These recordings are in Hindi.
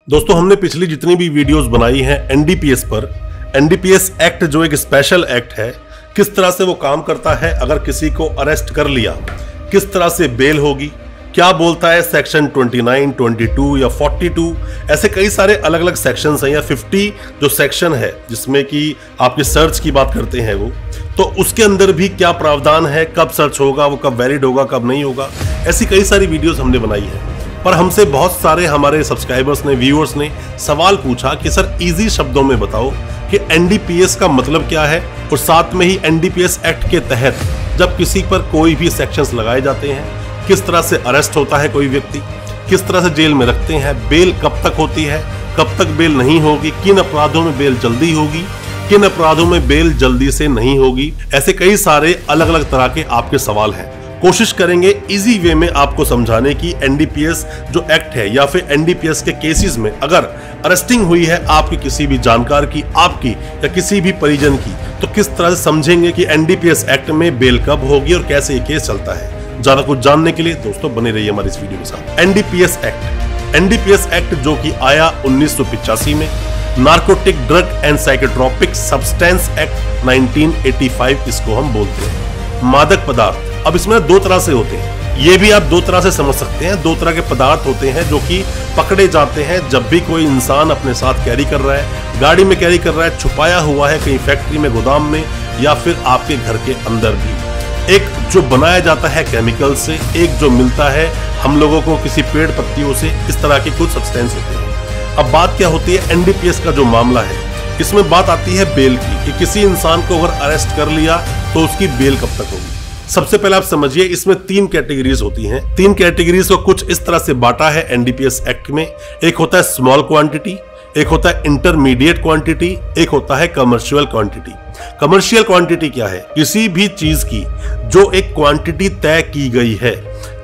दोस्तों हमने पिछली जितनी भी वीडियोस बनाई हैं एनडीपीएस पर, एनडीपीएस एक्ट जो एक स्पेशल एक्ट है, किस तरह से वो काम करता है, अगर किसी को अरेस्ट कर लिया किस तरह से बेल होगी, क्या बोलता है सेक्शन 29, 22 या 42, ऐसे कई सारे अलग अलग सेक्शंस हैं, या 50 जो सेक्शन है जिसमें कि आपके सर्च की बात करते हैं वो, तो उसके अंदर भी क्या प्रावधान है, कब सर्च होगा, वो कब वैलिड होगा, कब नहीं होगा, ऐसी कई सारी वीडियोस हमने बनाई है। पर हमसे बहुत सारे हमारे सब्सक्राइबर्स ने, व्यूअर्स ने सवाल पूछा कि सर इजी शब्दों में बताओ कि एनडीपीएस का मतलब क्या है, और साथ में ही एनडीपीएस एक्ट के तहत जब किसी पर कोई भी सेक्शंस लगाए जाते हैं, किस तरह से अरेस्ट होता है कोई व्यक्ति, किस तरह से जेल में रखते हैं, बेल कब तक होती है, कब तक बेल नहीं होगी, किन अपराधों में बेल जल्दी होगी, किन अपराधों में बेल जल्दी से नहीं होगी, ऐसे कई सारे अलग अलग तरह के आपके सवाल हैं। कोशिश करेंगे इजी वे में आपको समझाने की एनडीपीएस जो एक्ट है, या फिर एनडीपीएस के केसेस में अगर अरेस्टिंग हुई है आपकी किसी भी जानकार की, आपकी या किसी भी परिजन की, तो किस तरह से समझेंगे कि एनडीपीएस एक्ट में बेल कब होगी और कैसे ये केस चलता है। ज्यादा कुछ जानने के लिए दोस्तों बने रहिए हमारे इस वीडियो के साथ। एनडीपीएस एक्ट जो कि आया 1985 में, narcotic drug and psychotropic substance act 1985 इसको हम बोलते हैं। मादक पदार्थ, अब इसमें दो तरह से होते हैं, ये भी आप दो तरह से समझ सकते हैं। दो तरह के पदार्थ होते हैं जो कि पकड़े जाते हैं जब भी कोई इंसान अपने साथ कैरी कर रहा है, गाड़ी में कैरी कर रहा है, छुपाया हुआ है कहीं फैक्ट्री में, गोदाम में, या फिर आपके घर के अंदर भी। एक जो बनाया जाता है केमिकल से, एक जो मिलता है हम लोगों को किसी पेड़ पत्तियों से, इस तरह के कुछ सब्सटेंस होते हैं। अब बात क्या होती है एनडीपीएस का जो मामला है, इसमें बात आती है बेल की, कि किसी इंसान को अगर अरेस्ट कर लिया तो उसकी बेल कब तक होगी। सबसे पहले आप समझिए इसमें तीन कैटेगरीज होती हैं। तीन कैटेगरीज को कुछ इस तरह से बांटा है एनडीपीएस एक्ट में। एक होता है स्मॉल क्वांटिटी, एक होता है इंटरमीडिएट क्वांटिटी, एक होता है कमर्शियल क्वांटिटी। कमर्शियल क्वांटिटी क्या है? किसी भी चीज की जो एक क्वांटिटी तय की गई है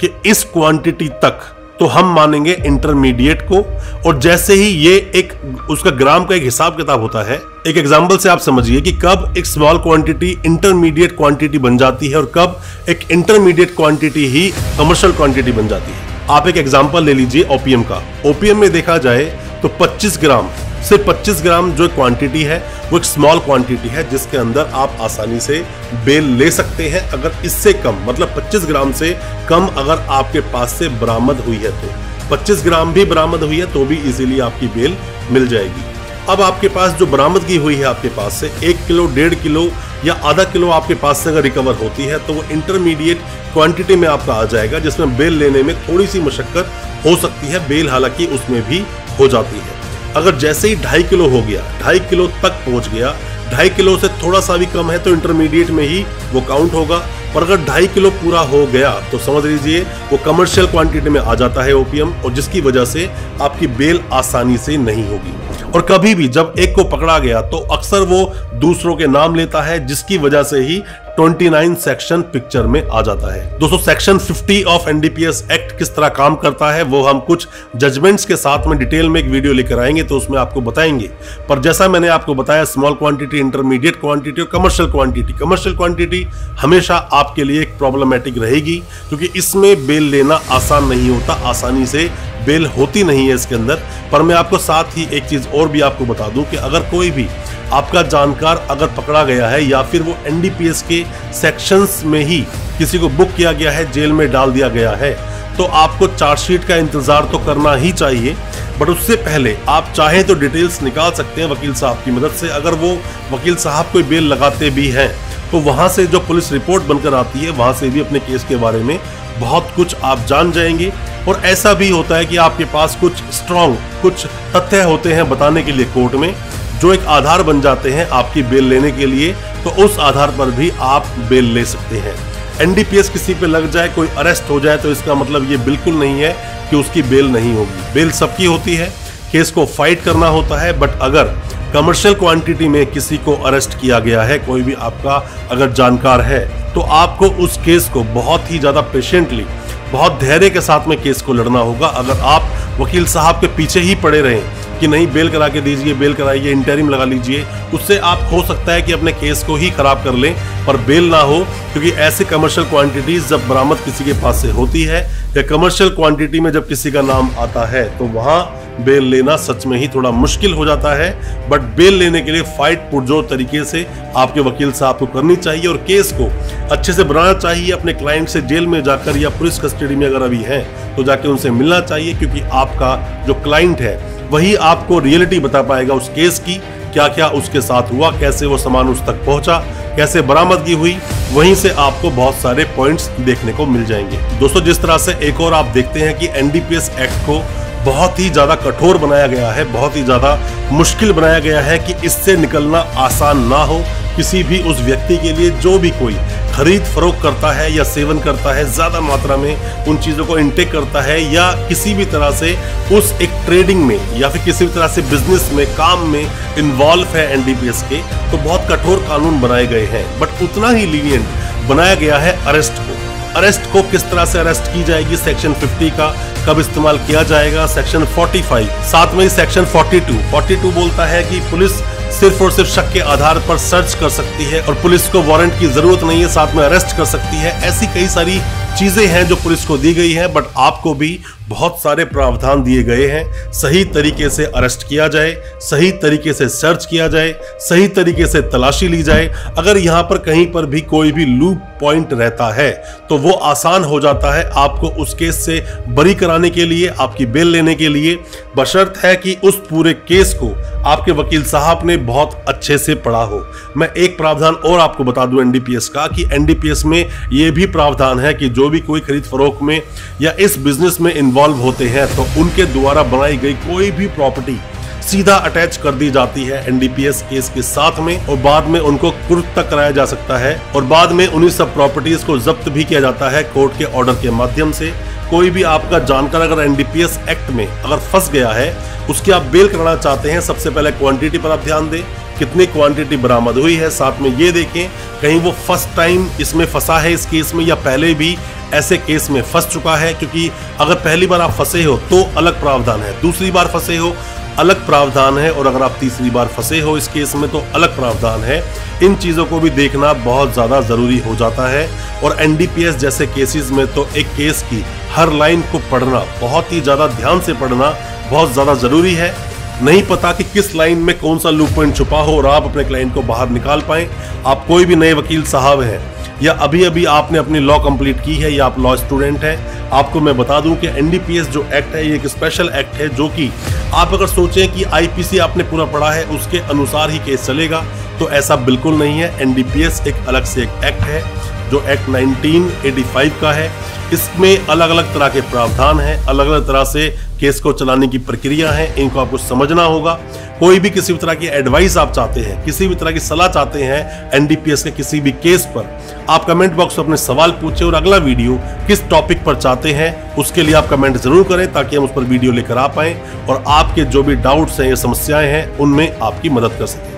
कि इस क्वांटिटी तक, तो हम मानेंगे इंटरमीडिएट को, और जैसे ही ये एक उसका ग्राम का एक हिसाब किताब होता है। एक एग्जांपल से आप समझिए कि कब एक स्मॉल क्वांटिटी इंटरमीडिएट क्वांटिटी बन जाती है और कब एक इंटरमीडिएट क्वांटिटी ही कमर्शियल क्वांटिटी बन जाती है। आप एक एग्जांपल ले लीजिए ओपीएम का। ओपीएम में देखा जाए तो 25 ग्राम, सिर्फ 25 ग्राम जो क्वांटिटी है वो एक स्मॉल क्वांटिटी है जिसके अंदर आप आसानी से बेल ले सकते हैं। अगर इससे कम, मतलब 25 ग्राम से कम अगर आपके पास से बरामद हुई है, तो 25 ग्राम भी बरामद हुई है तो भी इजीली आपकी बेल मिल जाएगी। अब आपके पास जो बरामदगी हुई है आपके पास से 1 किलो, 1.5 किलो या आधा किलो आपके पास से अगर रिकवर होती है, तो वो इंटरमीडिएट क्वांटिटी में आपका आ जाएगा, जिसमें बेल लेने में थोड़ी सी मशक्कत हो सकती है। बेल हालांकि उसमें भी हो जाती है। अगर जैसे ही 2.5 किलो हो गया, 2.5 किलो तक पहुंच गया, 2.5 किलो से थोड़ा सा भी कम है तो इंटरमीडिएट में ही वो काउंट होगा। पर अगर 2.5 किलो पूरा हो गया तो समझ लीजिए वो कमर्शियल क्वांटिटी में आ जाता है ओपीएम, और जिसकी वजह से आपकी बेल आसानी से नहीं होगी। और कभी भी जब एक को पकड़ा गया तो अक्सर वो दूसरों के नाम लेता है, जिसकी वजह से ही 29 सेक्शन पिक्चर में आ जाता है। दोस्तों सेक्शन 50 ऑफ एनडीपीएस एक्ट किस तरह काम करता है वो हम कुछ जजमेंट्स के साथ में डिटेल में एक वीडियो लेकर आएंगे, तो उसमें आपको बताएंगे। पर जैसा मैंने आपको बताया, स्मॉल क्वांटिटी, इंटरमीडिएट क्वांटिटी और कमर्शियल क्वांटिटी हमेशा आपके लिए एक प्रॉब्लमेटिक रहेगी, क्योंकि इसमें बेल लेना आसान नहीं होता, आसानी से बेल होती नहीं है इसके अंदर। पर मैं आपको साथ ही एक चीज और भी आपको बता दूं कि अगर कोई भी आपका जानकार अगर पकड़ा गया है, या फिर वो एनडीपीएस के सेक्शंस में ही किसी को बुक किया गया है, जेल में डाल दिया गया है, तो आपको चार्जशीट का इंतजार तो करना ही चाहिए। बट उससे पहले आप चाहें तो डिटेल्स निकाल सकते हैं वकील साहब की मदद से। अगर वो वकील साहब कोई बेल लगाते भी हैं तो वहां से जो पुलिस रिपोर्ट बनकर आती है, वहां से भी अपने केस के बारे में बहुत कुछ आप जान जाएंगे। और ऐसा भी होता है कि आपके पास कुछ स्ट्रॉन्ग कुछ तथ्य होते हैं बताने के लिए कोर्ट में, जो एक आधार बन जाते हैं आपकी बेल लेने के लिए, तो उस आधार पर भी आप बेल ले सकते हैं। एनडीपीएस किसी पे लग जाए, कोई अरेस्ट हो जाए, तो इसका मतलब ये बिल्कुल नहीं है कि उसकी बेल नहीं होगी। बेल सबकी होती है, केस को फाइट करना होता है। बट अगर कमर्शियल क्वांटिटी में किसी को अरेस्ट किया गया है, कोई भी आपका अगर जानकार है, तो आपको उस केस को बहुत ही ज्यादा पेशेंटली, बहुत धैर्य के साथ में केस को लड़ना होगा। अगर आप वकील साहब के पीछे ही पड़े रहें कि नहीं बेल करा के दीजिए, बेल कराइए, इंटरिम लगा लीजिए, उससे आप हो सकता है कि अपने केस को ही खराब कर लें, पर बेल ना हो। क्योंकि ऐसे कमर्शियल क्वांटिटीज जब बरामद किसी के पास से होती है, या कमर्शियल क्वांटिटी में जब किसी का नाम आता है, तो वहां बेल लेना सच में ही थोड़ा मुश्किल हो जाता है। बट बेल लेने के लिए फाइट पुरजोर तरीके से आपके वकील साहब को करनी चाहिए और केस को अच्छे से बनाना चाहिए। अपने क्लाइंट से जेल में जाकर या पुलिस कस्टडी में अगर अभी है तो जाके उनसे मिलना चाहिए, क्योंकि आपका जो क्लाइंट है वही आपको रियलिटी बता पाएगा उस केस की, क्या क्या उसके साथ हुआ, कैसे वो सामान उस तक पहुंचा, कैसे बरामदगी हुई। वहीं से आपको बहुत सारे पॉइंट्स देखने को मिल जाएंगे। दोस्तों, जिस तरह से एक और आप देखते हैं कि एनडीपीएस एक्ट को बहुत ही ज्यादा कठोर बनाया गया है, बहुत ही ज्यादा मुश्किल बनाया गया है कि इससे निकलना आसान ना हो किसी भी उस व्यक्ति के लिए जो भी कोई खरीद फरोख्त करता है या सेवन करता है, ज्यादा मात्रा में उन चीजों को इनटेक करता है या किसी भी तरह से उस एक ट्रेडिंग में या फिर किसी भी तरह से बिजनेस में, काम में इन्वॉल्व है एनडीपीएस के, तो बहुत कठोर कानून बनाए गए हैं। बट उतना ही लीनियंट बनाया गया है अरेस्ट को। अरेस्ट को किस तरह से अरेस्ट की जाएगी, सेक्शन 50 का कब इस्तेमाल किया जाएगा, सेक्शन 45, साथ में सेक्शन 42 बोलता है कि पुलिस सिर्फ और सिर्फ शक के आधार पर सर्च कर सकती है और पुलिस को वारंट की जरूरत नहीं है, साथ में अरेस्ट कर सकती है। ऐसी कई सारी चीजें हैं जो पुलिस को दी गई है, बट आपको भी बहुत सारे प्रावधान दिए गए हैं। सही तरीके से अरेस्ट किया जाए, सही तरीके से सर्च किया जाए, सही तरीके से तलाशी ली जाए। अगर यहाँ पर कहीं पर भी कोई भी लूप पॉइंट रहता है तो वो आसान हो जाता है आपको उस केस से बरी कराने के लिए, आपकी बेल लेने के लिए, बशर्त है कि उस पूरे केस को आपके वकील साहब ने बहुत अच्छे से पढ़ा हो। मैं एक प्रावधान और आपको बता दूं एनडीपीएस का, कि एनडीपीएस में ये भी प्रावधान है कि जो भी कोई खरीद फरोख्त में या इस बिजनेस में इन्वॉल्व होते हैं तो उनके द्वारा बनाई गई कोई भी प्रॉपर्टी सीधा अटैच कर दी जाती है एनडीपीएस केस के साथ में, और बाद में उनको कुर्क तक कराया जा सकता है और बाद में उन्हीं सब प्रॉपर्टीज को जब्त भी किया जाता है कोर्ट के ऑर्डर के माध्यम से। कोई भी आपका जानकार अगर एनडीपीएस एक्ट में अगर फंस गया है, उसकी आप बेल कराना चाहते हैं, सबसे पहले क्वांटिटी पर आप ध्यान दें, कितनी क्वांटिटी बरामद हुई है। साथ में ये देखें कहीं वो फर्स्ट टाइम इसमें फंसा है इस केस में या पहले भी ऐसे केस में फंस चुका है, क्योंकि अगर पहली बार आप फंसे हो तो अलग प्रावधान है, दूसरी बार फंसे हो अलग प्रावधान है, और अगर आप तीसरी बार फंसे हो इस केस में तो अलग प्रावधान है। इन चीजों को भी देखना बहुत ज्यादा जरूरी हो जाता है। और एनडीपीएस जैसे केसेस में तो एक केस की हर लाइन को पढ़ना, बहुत ही ज्यादा ध्यान से पढ़ना बहुत ज्यादा जरूरी है। नहीं पता कि किस लाइन में कौन सा लूप पॉइंट छुपा हो और आप अपने क्लाइंट को बाहर निकाल पाएं। आप कोई भी नए वकील साहब हैं या अभी अभी आपने अपनी लॉ कंप्लीट की है या आप लॉ स्टूडेंट हैं, आपको मैं बता दूं कि एनडीपीएस जो एक्ट है ये एक स्पेशल एक्ट है, जो कि आप अगर सोचें कि आईपीसी आपने पूरा पढ़ा है उसके अनुसार ही केस चलेगा, तो ऐसा बिल्कुल नहीं है। एनडीपीएस एक अलग से एक एक्ट है जो एक्ट 1985 का है। इसमें अलग अलग तरह के प्रावधान हैं, अलग अलग तरह से केस को चलाने की प्रक्रिया है, इनको आपको समझना होगा। कोई भी किसी भी तरह की एडवाइस आप चाहते हैं, किसी भी तरह की सलाह चाहते हैं एनडीपीएस के किसी भी केस पर, आप कमेंट बॉक्स में अपने सवाल पूछें और अगला वीडियो किस टॉपिक पर चाहते हैं उसके लिए आप कमेंट जरूर करें, ताकि हम उस पर वीडियो लेकर आ पाएं और आपके जो भी डाउट्स हैं या समस्याएं हैं उनमें आपकी मदद कर सकें।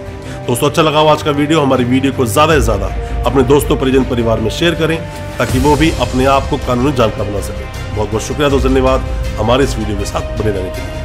दोस्तों, अच्छा लगा आज का वीडियो, हमारी वीडियो को ज्यादा से ज्यादा अपने दोस्तों, परिजन, परिवार में शेयर करें ताकि वो भी अपने आप को कानूनी जानकार बना सके। बहुत बहुत शुक्रिया, दोस्तों, धन्यवाद हमारे इस वीडियो के साथ बने रहने के लिए।